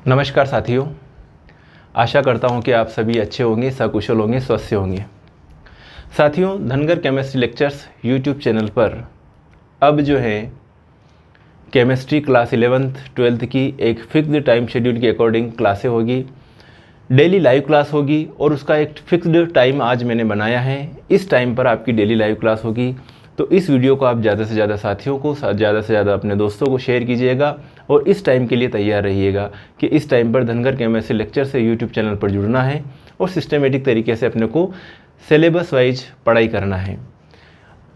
नमस्कार साथियों, आशा करता हूं कि आप सभी अच्छे होंगे, सकुशल होंगे, स्वस्थ होंगे। साथियों, Dhangar chemistry lectures YouTube channel पर अब जो है केमिस्ट्री क्लास 11th 12th की एक फिक्स्ड टाइम शेड्यूल के अकॉर्डिंग क्लासें होगी। डेली लाइव क्लास होगी और उसका एक फिक्स्ड टाइम आज मैंने बनाया है। इस टाइम पर आपकी डेली लाइव क्लास होगी। तो इस वीडियो को आप ज़्यादा से ज़्यादा साथियों को, ज़्यादा से ज़्यादा अपने दोस्तों को शेयर कीजिएगा और इस टाइम के लिए तैयार रहिएगा कि इस टाइम पर धनगर केमिस्ट्री लेक्चर से यूट्यूब चैनल पर जुड़ना है और सिस्टमेटिक तरीके से अपने को सिलेबस वाइज पढ़ाई करना है।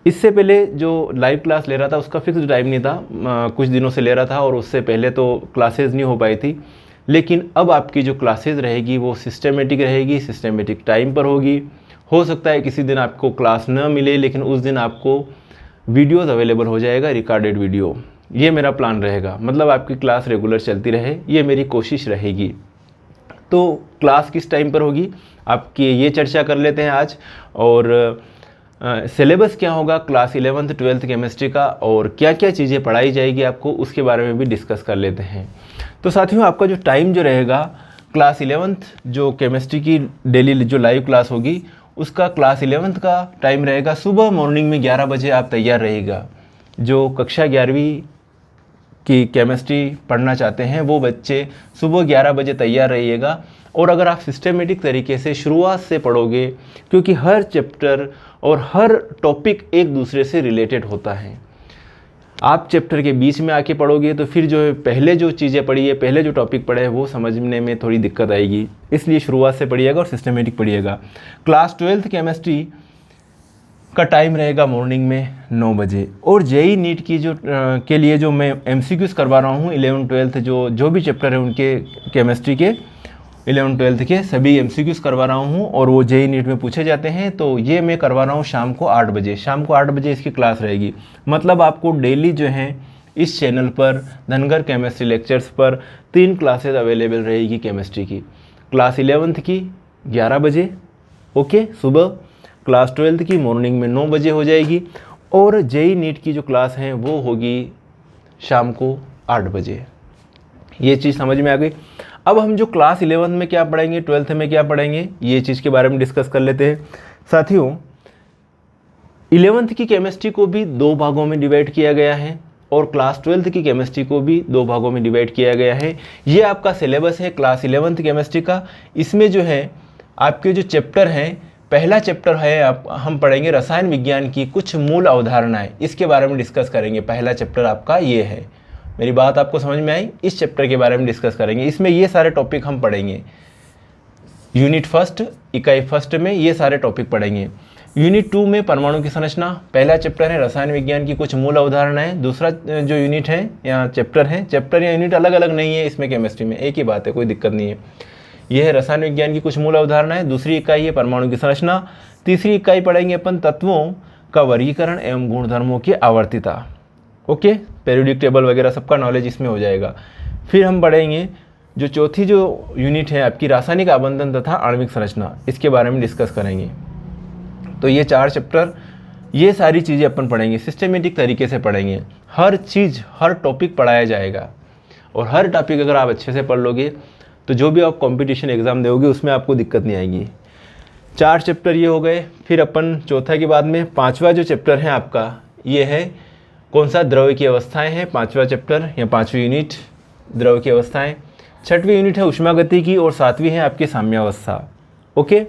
इससे पहले जो लाइव क्लास ले रहा था उसका फिक्स्ड टाइम नहीं था, कुछ दिनों से ले रहा था और उससे पहले तो क्लासेज नहीं हो पाई थी। लेकिन अब आपकी जो क्लासेज रहेगी वो सिस्टमेटिक रहेगी, सिस्टमेटिक टाइम पर होगी। हो सकता है किसी दिन आपको क्लास न मिले, लेकिन उस दिन आपको वीडियोस अवेलेबल हो जाएगा, रिकॉर्डेड वीडियो। ये मेरा प्लान रहेगा, मतलब आपकी क्लास रेगुलर चलती रहे, ये मेरी कोशिश रहेगी। तो क्लास किस टाइम पर होगी आपकी ये चर्चा कर लेते हैं आज। और सिलेबस क्या होगा क्लास 11th 12th केमिस्ट्री का और क्या क्या चीज़ें पढ़ाई जाएगी आपको, उसके बारे में भी डिस्कस कर लेते हैं। तो साथियों, आपका जो टाइम जो रहेगा क्लास 11th जो केमिस्ट्री की डेली जो लाइव क्लास होगी उसका क्लास 11th का टाइम रहेगा सुबह मॉर्निंग में 11 बजे आप तैयार रहिएगा। जो कक्षा 11वीं की केमिस्ट्री पढ़ना चाहते हैं वो बच्चे सुबह 11 बजे तैयार रहिएगा। और अगर आप सिस्टमेटिक तरीके से शुरुआत से पढ़ोगे, क्योंकि हर चैप्टर और हर टॉपिक एक दूसरे से रिलेटेड होता है। आप चैप्टर के बीच में आके पढ़ोगे तो फिर जो है पहले जो चीज़ें पढ़ी है, पहले जो टॉपिक पढ़े हैं वो समझने में थोड़ी दिक्कत आएगी। इसलिए शुरुआत से पढ़िएगा और सिस्टमेटिक पढ़िएगा। क्लास 12th केमिस्ट्री का टाइम रहेगा मॉर्निंग में 9 बजे। और जेई नीट की जो के लिए जो मैं MCQs करवा रहा हूँ 11th 12th जो भी चैप्टर है उनके केमिस्ट्री के 11th 12th के सभी MCQs करवा रहा हूँ और वो जेई नीट में पूछे जाते हैं। तो ये मैं करवा रहा हूँ शाम को 8 बजे। शाम को 8 बजे इसकी क्लास रहेगी। मतलब आपको डेली जो है इस चैनल पर धनगर केमिस्ट्री लेक्चर्स पर 3 क्लासेज अवेलेबल रहेगी केमिस्ट्री की। क्लास 11th की 11 बजे ओके सुबह, क्लास 12th की मॉर्निंग में 9 बजे हो जाएगी और जेई नीट की जो क्लास है वो होगी शाम को 8 बजे। ये चीज़ समझ में आ गई। अब हम जो क्लास 11th में क्या पढ़ेंगे, 12th में क्या पढ़ेंगे, ये चीज़ के बारे में डिस्कस कर लेते हैं। साथियों, 11th की केमिस्ट्री को भी 2 भागों में डिवाइड किया गया है और क्लास 12th की केमिस्ट्री को भी 2 भागों में डिवाइड किया गया है। ये आपका सिलेबस है क्लास 11th केमिस्ट्री का। इसमें जो है आपके जो चैप्टर हैं, पहला चैप्टर है हम पढ़ेंगे रसायन विज्ञान की कुछ मूल अवधारणाएं, इसके बारे में डिस्कस करेंगे। पहला चैप्टर आपका ये है। मेरी बात आपको समझ में आई? इस चैप्टर के बारे में डिस्कस करेंगे। इसमें ये सारे टॉपिक हम पढ़ेंगे। यूनिट फर्स्ट, इकाई फर्स्ट में ये सारे टॉपिक पढ़ेंगे। यूनिट 2 में परमाणु की संरचना, पहला चैप्टर है रसायन विज्ञान की कुछ मूल अवधारणाएं। दूसरा जो यूनिट है या चैप्टर या यूनिट अलग अलग नहीं है, इसमें केमिस्ट्री में एक ही बात है, कोई दिक्कत नहीं है। यह है रसायन विज्ञान की कुछ मूल अवधारणाएं। दूसरी इकाई है परमाणु की संरचना। तीसरी इकाई पढ़ेंगे अपन तत्वों का वर्गीकरण एवं गुणधर्मों की आवर्तिता। ओके, पेरियोडिक टेबल वगैरह सबका नॉलेज इसमें हो जाएगा। फिर हम पढ़ेंगे जो चौथी जो यूनिट है आपकी रासायनिक आबंधन तथा आणविक संरचना, इसके बारे में डिस्कस करेंगे। तो ये 4 चैप्टर, ये सारी चीज़ें अपन पढ़ेंगे, सिस्टमेटिक तरीके से पढ़ेंगे। हर चीज़, हर टॉपिक पढ़ाया जाएगा और हर टॉपिक अगर आप अच्छे से पढ़ लोगे तो जो भी आप कंपटीशन एग्ज़ाम दोगे उसमें आपको दिक्कत नहीं आएगी। 4 चैप्टर ये हो गए। फिर अपन चौथा के बाद में 5वां जो चैप्टर है आपका ये है कौन सा, द्रव की अवस्थाएं हैं। 5वां चैप्टर या 5वीं यूनिट द्रव की अवस्थाएं। 6वीं यूनिट है ऊष्मागति की और 7वीं है आपकी साम्यावस्था। ओके,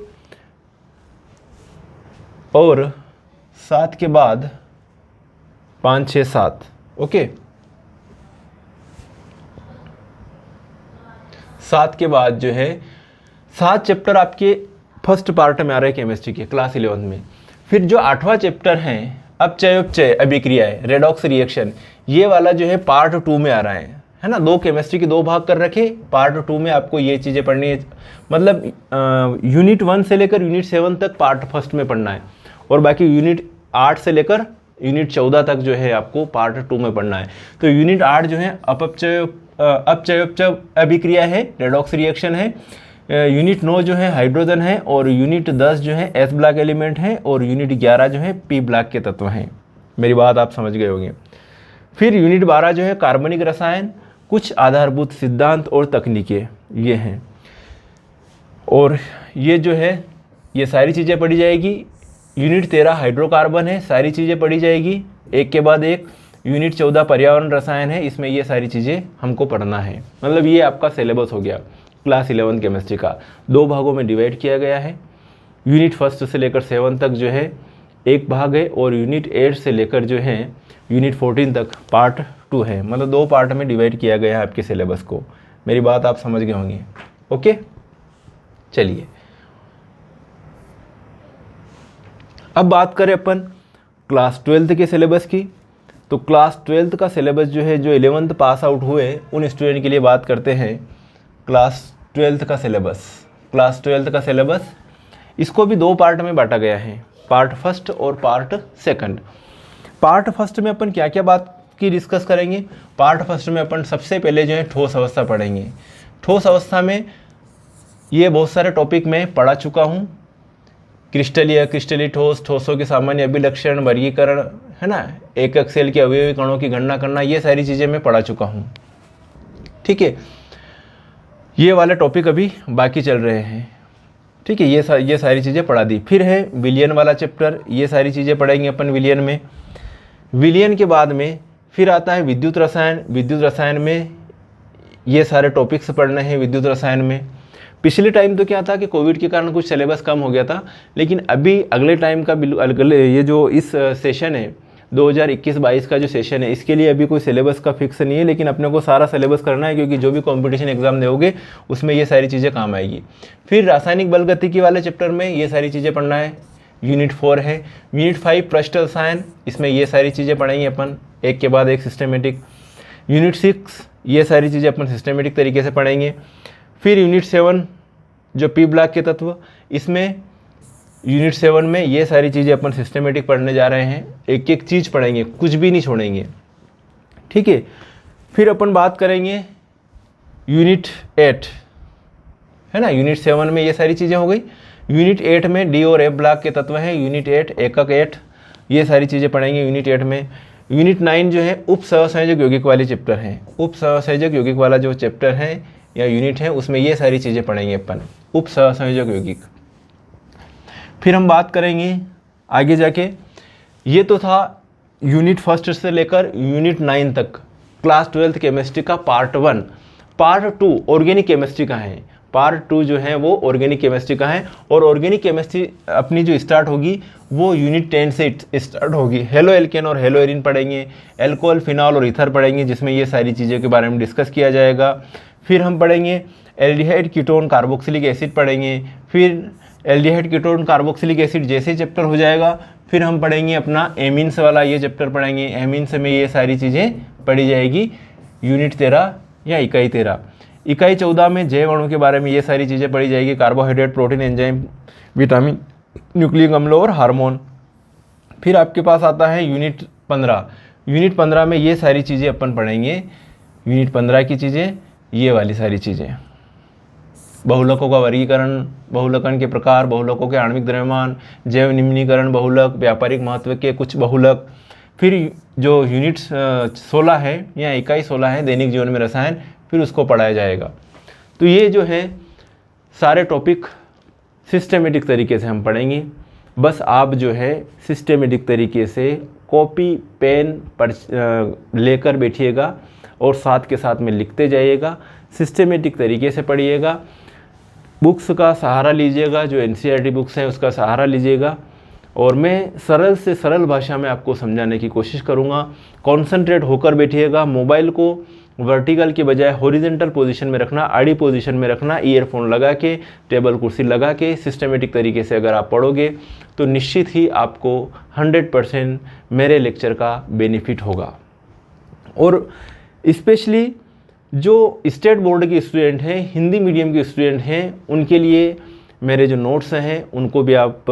और 7 के बाद 5 6 7 ओके, 7 के बाद जो है 7 चैप्टर आपके फर्स्ट पार्ट में आ रहे हैं केमिस्ट्री के क्लास 11 में। फिर जो 8वां चैप्टर है अपचयोपचय अभिक्रियाएं, रेडॉक्स रिएक्शन, ये वाला जो है पार्ट 2 में आ रहा है ना। 2 केमिस्ट्री के 2 भाग कर रखे, पार्ट 2 में आपको ये चीज़ें पढ़नी है। मतलब यूनिट 1 से लेकर यूनिट 7 तक पार्ट फर्स्ट में पढ़ना है और बाकी यूनिट 8 से लेकर यूनिट 14 तक जो है आपको पार्ट 2 में पढ़ना है। तो यूनिट 8 जो है अपचयोपचय अभिक्रिया है, रेडॉक्स रिएक्शन है। यूनिट 9 जो है हाइड्रोजन है और यूनिट 10 जो है S ब्लॉक एलिमेंट है और यूनिट 11 जो है P ब्लॉक के तत्व हैं। मेरी बात आप समझ गए होंगे। फिर यूनिट 12 जो है कार्बनिक रसायन, कुछ आधारभूत सिद्धांत और तकनीकें ये हैं। और ये जो है ये सारी चीज़ें पढ़ी जाएगी। यूनिट 13 हाइड्रोकार्बन है, सारी चीज़ें पढ़ी जाएगी एक के बाद एक। यूनिट 14 पर्यावरण रसायन है, इसमें ये सारी चीज़ें हमको पढ़ना है। मतलब ये आपका सिलेबस हो गया क्लास 11 केमिस्ट्री का। 2 भागों में डिवाइड किया गया है। यूनिट 1 से लेकर 7 तक जो है एक भाग है, और यूनिट 8 से लेकर जो है यूनिट 14 तक पार्ट 2 है। मतलब 2 पार्ट में डिवाइड किया गया है आपके सिलेबस को। मेरी बात आप समझ गए होंगे। ओके, चलिए अब बात करें अपन क्लास 12 के सिलेबस की। तो क्लास 12 का सिलेबस जो है, जो 11th पास आउट हुए उन स्टूडेंट के लिए बात करते हैं। क्लास 12 का सिलेबस, क्लास 12 का सिलेबस इसको भी 2 पार्ट में बांटा गया है, पार्ट फर्स्ट और पार्ट सेकंड। पार्ट फर्स्ट में अपन क्या क्या बात की डिस्कस करेंगे। पार्ट फर्स्ट में अपन सबसे पहले जो है ठोस अवस्था पढ़ेंगे। ठोस अवस्था में ये बहुत सारे टॉपिक मैं पढ़ा चुका हूँ। क्रिस्टलीय, क्रिस्टली ठोस, ठोसों के सामान्य अभिलक्षण, वर्गीकरण, है ना, एकक सेल के अवयवी कणों की गणना करना, ये सारी चीज़ें मैं पढ़ा चुका हूँ। ठीक है, ये वाले टॉपिक अभी बाकी चल रहे हैं। ठीक है, ये सारी चीज़ें पढ़ा दी। फिर है विलयन वाला चैप्टर, ये सारी चीज़ें पढ़ेंगे अपन विलयन में। विलयन के बाद में फिर आता है विद्युत रसायन। विद्युत रसायन में ये सारे टॉपिक्स पढ़ने हैं विद्युत रसायन में। पिछले टाइम तो क्या था कि कोविड के कारण कुछ सिलेबस कम हो गया था, लेकिन अभी अगले टाइम का ये जो इस सेशन है 2021-22 का जो सेशन है, इसके लिए अभी कोई सिलेबस का फिक्स नहीं है, लेकिन अपने को सारा सिलेबस करना है, क्योंकि जो भी कंपटीशन एग्जाम दोगे उसमें ये सारी चीज़ें काम आएगी। फिर रासायनिक बलगतिकी वाले चैप्टर में ये सारी चीज़ें पढ़ना है। यूनिट 4 है। यूनिट 5 पृष्ठ रसायन, इसमें ये सारी चीज़ें पढ़ेंगे अपन एक के बाद एक सिस्टमेटिक। यूनिट 6 ये सारी चीज़ें अपन सिस्टमेटिक तरीके से पढ़ेंगे। फिर यूनिट 7 जो पी ब्लॉक के तत्व, इसमें यूनिट 7 में ये सारी चीज़ें अपन सिस्टमेटिक पढ़ने जा रहे हैं। एक एक चीज़ पढ़ेंगे, कुछ भी नहीं छोड़ेंगे। ठीक है, फिर अपन बात करेंगे यूनिट 8, है ना। यूनिट 7 में ये सारी चीज़ें हो गई। यूनिट 8 में डी और एफ ब्लॉक के तत्व हैं। यूनिट 8 एकक 8, ये सारी चीज़ें पढ़ेंगे यूनिट 8 में। यूनिट 9 जो है उप सहसंयोजक यौगिक वाले चैप्टर हैं। उप सहसंयोजक यौगिक वाला जो चैप्टर है या यूनिट है, उसमें ये सारी चीज़ें पढ़ेंगे अपन, उप सहसंयोजक यौगिक। फिर हम बात करेंगे आगे जाके, ये तो था यूनिट 1 से लेकर यूनिट 9 तक क्लास 12 केमिस्ट्री का पार्ट 1। पार्ट 2 ऑर्गेनिक केमिस्ट्री का है। पार्ट 2 जो है वो ऑर्गेनिक केमिस्ट्री का है, और ऑर्गेनिक केमिस्ट्री अपनी जो स्टार्ट होगी वो यूनिट 10 से स्टार्ट होगी। हेलो एल्केन और हेलो एरिन पढ़ेंगे, एल्कोहल, फिनॉल और ईथर पढ़ेंगे, जिसमें ये सारी चीज़ों के बारे में डिस्कस किया जाएगा। फिर हम पढ़ेंगे एल्डिहाइड, कीटोन, कार्बोक्सिलिक एसिड पढ़ेंगे। फिर एल्डिहाइड, कीटोन, कार्बोक्सिलिक एसिड जैसे चैप्टर हो जाएगा, फिर हम पढ़ेंगे अपना एमीन्स वाला ये चैप्टर पढ़ेंगे। एमीन्स में ये सारी चीज़ें पढ़ी जाएगी यूनिट 13 या इकाई 13। इकाई 14 में जैव अणु के बारे में ये सारी चीज़ें पढ़ी जाएगी, carbohydrate, protein, enzyme, vitamin, nucleic अम्ल और हार्मोन। फिर आपके पास आता है यूनिट 15। यूनिट 15 में ये सारी चीज़ें अपन पढ़ेंगे। यूनिट 15 की चीज़ें, ये वाली सारी चीज़ें, बहुलकों का वर्गीकरण, बहुलकन के प्रकार, बहुलकों के आणविक द्रव्यमान, जैव निम्नीकरण बहुलक, व्यापारिक महत्व के कुछ बहुलक। फिर जो यूनिट 16 है या इकाई 16 है दैनिक जीवन में रसायन, फिर उसको पढ़ाया जाएगा। तो ये जो है सारे टॉपिक सिस्टमेटिक तरीके से हम पढ़ेंगे। बस आप जो है सिस्टमेटिक तरीके से कॉपी पेन लेकर बैठिएगा और साथ के साथ में लिखते जाइएगा। सिस्टमेटिक तरीके से पढ़िएगा, बुक्स का सहारा लीजिएगा, जो एनसीईआरटी बुक्स हैं उसका सहारा लीजिएगा, और मैं सरल से सरल भाषा में आपको समझाने की कोशिश करूँगा। कॉन्सेंट्रेट होकर बैठिएगा। मोबाइल को वर्टिकल के बजाय हॉरिजेंटल पोजीशन में रखना, आड़ी पोजीशन में रखना, ईयरफोन लगा के, टेबल कुर्सी लगा के सिस्टमेटिक तरीके से अगर आप पढ़ोगे तो निश्चित ही आपको 100% मेरे लेक्चर का बेनिफिट होगा। और स्पेशली जो स्टेट बोर्ड के स्टूडेंट हैं, हिंदी मीडियम के स्टूडेंट हैं, उनके लिए मेरे जो नोट्स हैं उनको भी आप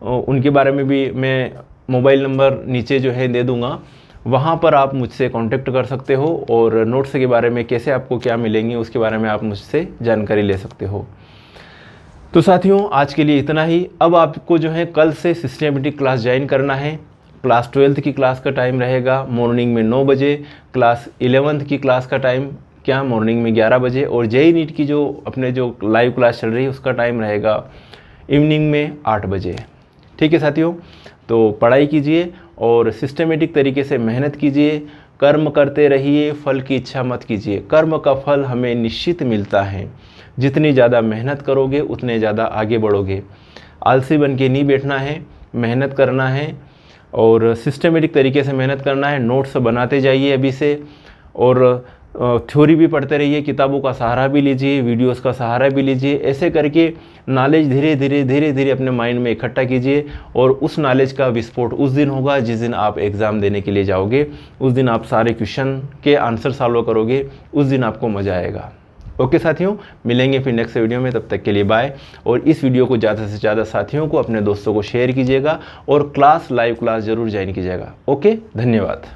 उनके बारे में भी मैं मोबाइल नंबर नीचे जो है दे दूँगा, वहाँ पर आप मुझसे कांटेक्ट कर सकते हो और नोट्स के बारे में कैसे आपको क्या मिलेंगे उसके बारे में आप मुझसे जानकारी ले सकते हो। तो साथियों आज के लिए इतना ही। अब आपको जो है कल से सिस्टमेटिक क्लास ज्वाइन करना है। क्लास 12th की क्लास का टाइम रहेगा मॉर्निंग में 9 बजे, क्लास 11th की क्लास का टाइम क्या मॉर्निंग में 11 बजे, और जेईई नीट की जो अपने जो लाइव क्लास चल रही है उसका टाइम रहेगा इवनिंग में 8 बजे। ठीक है साथियों, तो पढ़ाई कीजिए और सिस्टमेटिक तरीके से मेहनत कीजिए, कर्म करते रहिए, फल की इच्छा मत कीजिए। कर्म का फल हमें निश्चित मिलता है, जितनी ज़्यादा मेहनत करोगे उतने ज़्यादा आगे बढ़ोगे। आलसी बन के नहीं बैठना है, मेहनत करना है और सिस्टमेटिक तरीके से मेहनत करना है। नोट्स बनाते जाइए अभी से, और थ्योरी भी पढ़ते रहिए, किताबों का सहारा भी लीजिए, वीडियोस का सहारा भी लीजिए। ऐसे करके नॉलेज धीरे धीरे अपने माइंड में इकट्ठा कीजिए, और उस नॉलेज का विस्फोट उस दिन होगा जिस दिन आप एग्ज़ाम देने के लिए जाओगे। उस दिन आप सारे क्वेश्चन के आंसर सॉल्व करोगे, उस दिन आपको मज़ा आएगा। ओके साथियों, मिलेंगे फिर नेक्स्ट वीडियो में, तब तक के लिए बाय। और इस वीडियो को ज़्यादा से ज़्यादा साथियों को, अपने दोस्तों को शेयर कीजिएगा, और लाइव क्लास ज़रूर ज्वाइन कीजिएगा। ओके, धन्यवाद।